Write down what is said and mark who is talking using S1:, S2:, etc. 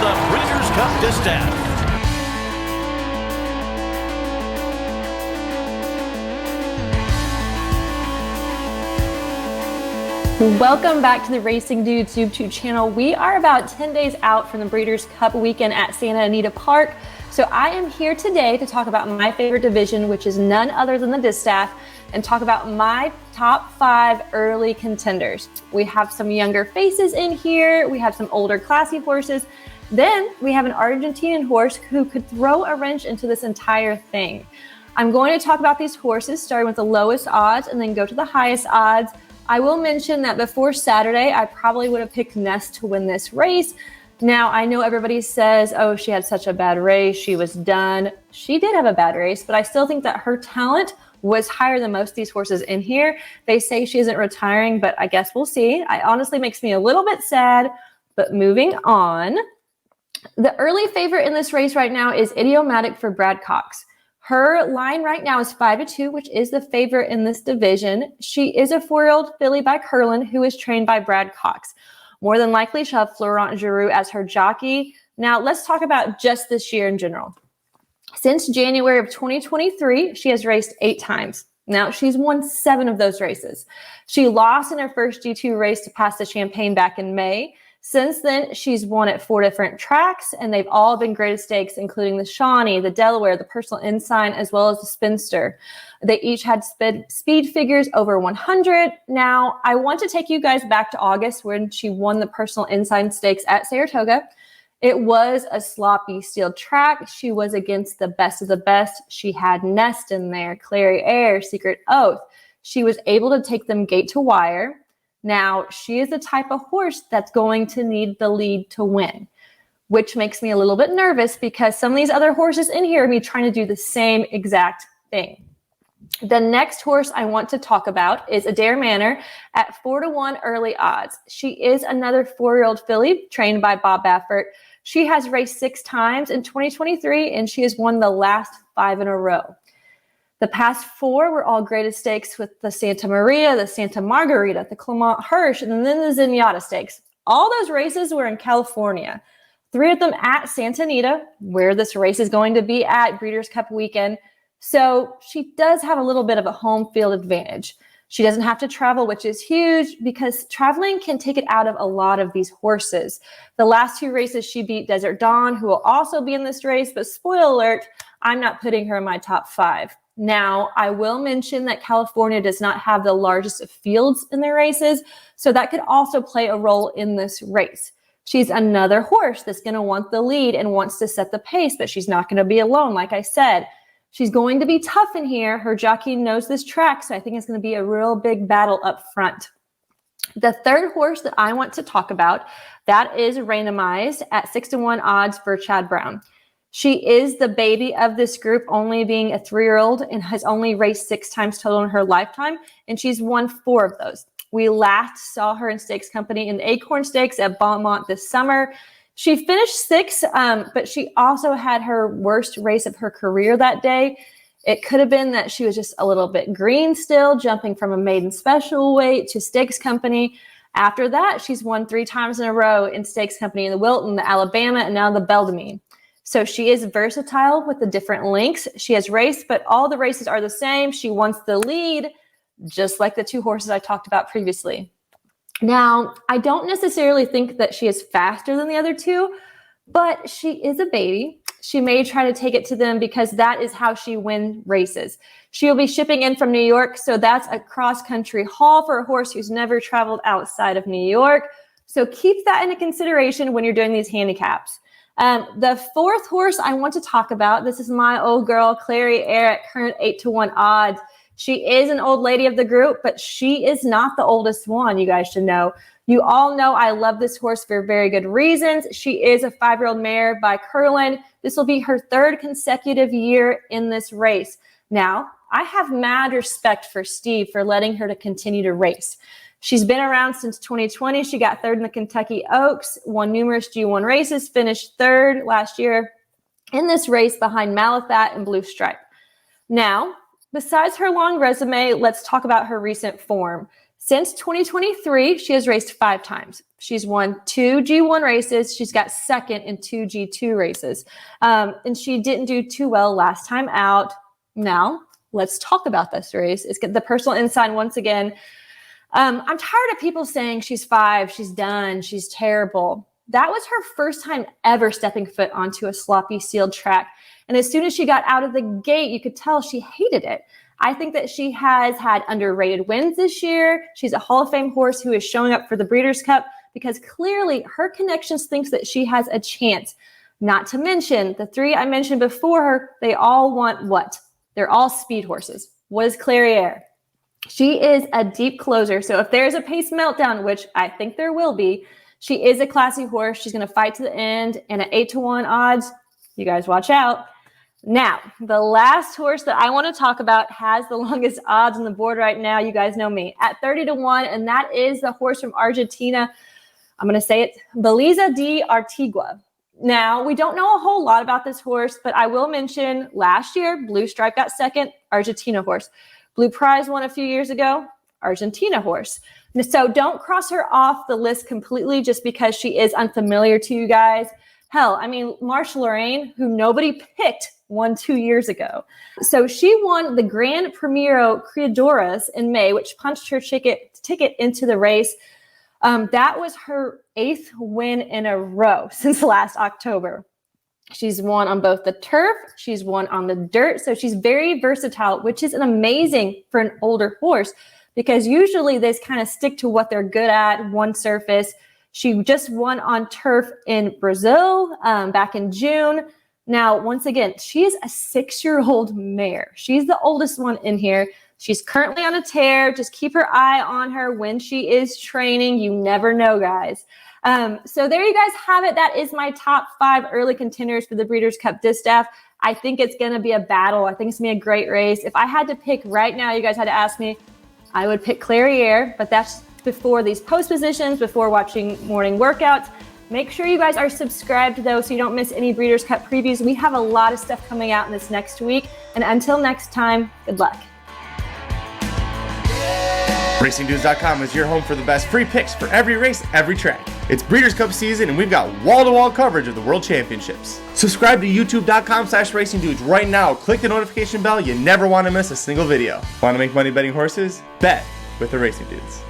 S1: the Breeders Cup Distaff.
S2: Welcome back to the Racing Dudes YouTube channel. We are about 10 days out from the Breeders Cup weekend at Santa Anita Park. So I am here today to talk about my favorite division, which is none other than the Distaff, and talk about my top 5 early contenders. We have some younger faces in here. We have some older classy horses. Then we have an Argentinian horse who could throw a wrench into this entire thing. I'm going to talk about these horses starting with the lowest odds and then go to the highest odds. I will mention that before Saturday, I probably would have picked Nest to win this race. Now, I know everybody says, oh, she had such a bad race. She was done. She did have a bad race, but I still think that her talent was higher than most of these horses in here. They say she isn't retiring, but I guess we'll see. It honestly makes me a little bit sad, but moving on. The early favorite in this race right now is Idiomatic for Brad Cox. Her line right now is 5-2, which is the favorite in this division. She is a 4-year-old filly by Curlin who is trained by Brad Cox. More than likely, she'll have Florent Giroux as her jockey. Now, let's talk about just this year in general. Since January of 2023, she has raced 8 times. Now, she's won 7 of those races. She lost in her first G2 race to Pass the Champagne back in May. Since then, she's won at 4 different tracks, and they've all been graded stakes, including the Shawnee, the Delaware, the Personal Ensign, as well as the Spinster. They each had speed figures over 100. Now, I want to take you guys back to August when she won the Personal Ensign Stakes at Saratoga. It was a sloppy steel track. She was against the best of the best. She had Nest in there, Clairiere, Secret Oath. She was able to take them gate to wire. Now, she is the type of horse that's going to need the lead to win, which makes me a little bit nervous because some of these other horses in here are me trying to do the same exact thing. The next horse I want to talk about is Adare Manor at 4-1 early odds. She is another 4-year-old filly trained by Bob Baffert. She has raced 6 times in 2023, and she has won the last 5 in a row. The past 4 were all graded stakes with the Santa Maria, the Santa Margarita, the Clement Hirsch, and then the Zenyatta Stakes. All those races were in California. 3 of them at Santa Anita, where this race is going to be at Breeders' Cup weekend. So she does have a little bit of a home field advantage. She doesn't have to travel, which is huge because traveling can take it out of a lot of these horses. The last 2 races, she beat Desert Dawn, who will also be in this race, but spoiler alert, I'm not putting her in my top 5. Now, I will mention that California does not have the largest of fields in their races, so that could also play a role in this race. She's another horse that's going to want the lead and wants to set the pace, but she's not going to be alone, like I said. She's going to be tough in here. Her jockey knows this track, so I think it's going to be a real big battle up front. The third horse that I want to talk about, that is Randomized at 6-1 odds for Chad Brown. She is the baby of this group, only being a 3-year-old and has only raced 6 times total in her lifetime, and she's won 4 of those. We last saw her in stakes company in the Acorn Stakes at Beaumont this summer. She finished 6th, but she also had her worst race of her career that day. It could have been that she was just a little bit green still, jumping from a maiden special weight to stakes company. After that, she's won 3 times in a row in stakes company in the Wilton, the Alabama, and now the Beldamine. So she is versatile with the different links. She has raced, but all the races are the same. She wants the lead, just like the 2 horses I talked about previously. Now, I don't necessarily think that she is faster than the other 2, but she is a baby. She may try to take it to them because that is how she wins races. She will be shipping in from New York, so that's a cross-country haul for a horse who's never traveled outside of New York. So keep that into consideration when you're doing these handicaps. The 4th horse I want to talk about, this is my old girl, Clairiere at current 8-1 odds. She is an old lady of the group, but she is not the oldest one, you guys should know. You all know I love this horse for very good reasons. She is a 5-year-old mare by Curlin. This will be her 3rd consecutive year in this race. Now, I have mad respect for Steve for letting her to continue to race. She's been around since 2020. She got 3rd in the Kentucky Oaks, won numerous G1 races, finished 3rd last year in this race behind Malathat and Blue Stripe. Now, besides her long resume, let's talk about her recent form. Since 2023, she has raced 5 times. She's won 2 G1 races. She's got second in 2 G2 races. And she didn't do too well last time out. Now, let's talk about this race. It's the personal insight once again. I'm tired of people saying she's 5, she's done, she's terrible. That was her first time ever stepping foot onto a sloppy sealed track. And as soon as she got out of the gate, you could tell she hated it. I think that she has had underrated wins this year. She's a Hall of Fame horse who is showing up for the Breeders' Cup because clearly her connections thinks that she has a chance. Not to mention the 3 I mentioned before her, they all want what? They're all speed horses. What is Clairiere? She is a deep closer. So if there's a pace meltdown, which I think there will be, she is a classy horse. She's going to fight to the end. And at 8-1 odds, you guys watch out. Now, the last horse that I want to talk about has the longest odds on the board right now. You guys know me at 30-1, and that is the horse from Argentina. I'm going to say it, Belleza de Arteaga. Now, we don't know a whole lot about this horse, but I will mention last year, Blue Stripe got second, Argentina horse. Blue Prize won a few years ago, Argentina horse. So don't cross her off the list completely just because she is unfamiliar to you guys. Hell, I mean, Marsh Lorraine, who nobody picked, won 2 years ago. So she won the Grand Premio Criadoras in May, which punched her ticket into the race. That was her 8th win in a row since last October. She's won on both the turf. She's won on the dirt. So she's very versatile, which is amazing for an older horse because usually they kind of stick to what they're good at, one surface. She just won on turf in Brazil back in June. Now, once again, she is a 6-year-old mare. She's the oldest one in here. She's currently on a tear. Just keep her eye on her when she is training. You never know, guys. So there you guys have it. That is my top 5 early contenders for the Breeders' Cup Distaff. I think it's going to be a battle. I think it's going to be a great race. If I had to pick right now, you guys had to ask me, I would pick Clairiere, but that's before these post positions, before watching morning workouts. Make sure you guys are subscribed, though, so you don't miss any Breeders' Cup previews. We have a lot of stuff coming out in this next week. And until next time, good luck.
S3: RacingDudes.com is your home for the best free picks for every race, every track. It's Breeders' Cup season, and we've got wall-to-wall coverage of the World Championships. Subscribe to YouTube.com/RacingDudes right now. Click the notification bell. You never want to miss a single video. Want to make money betting horses? Bet with the Racing Dudes.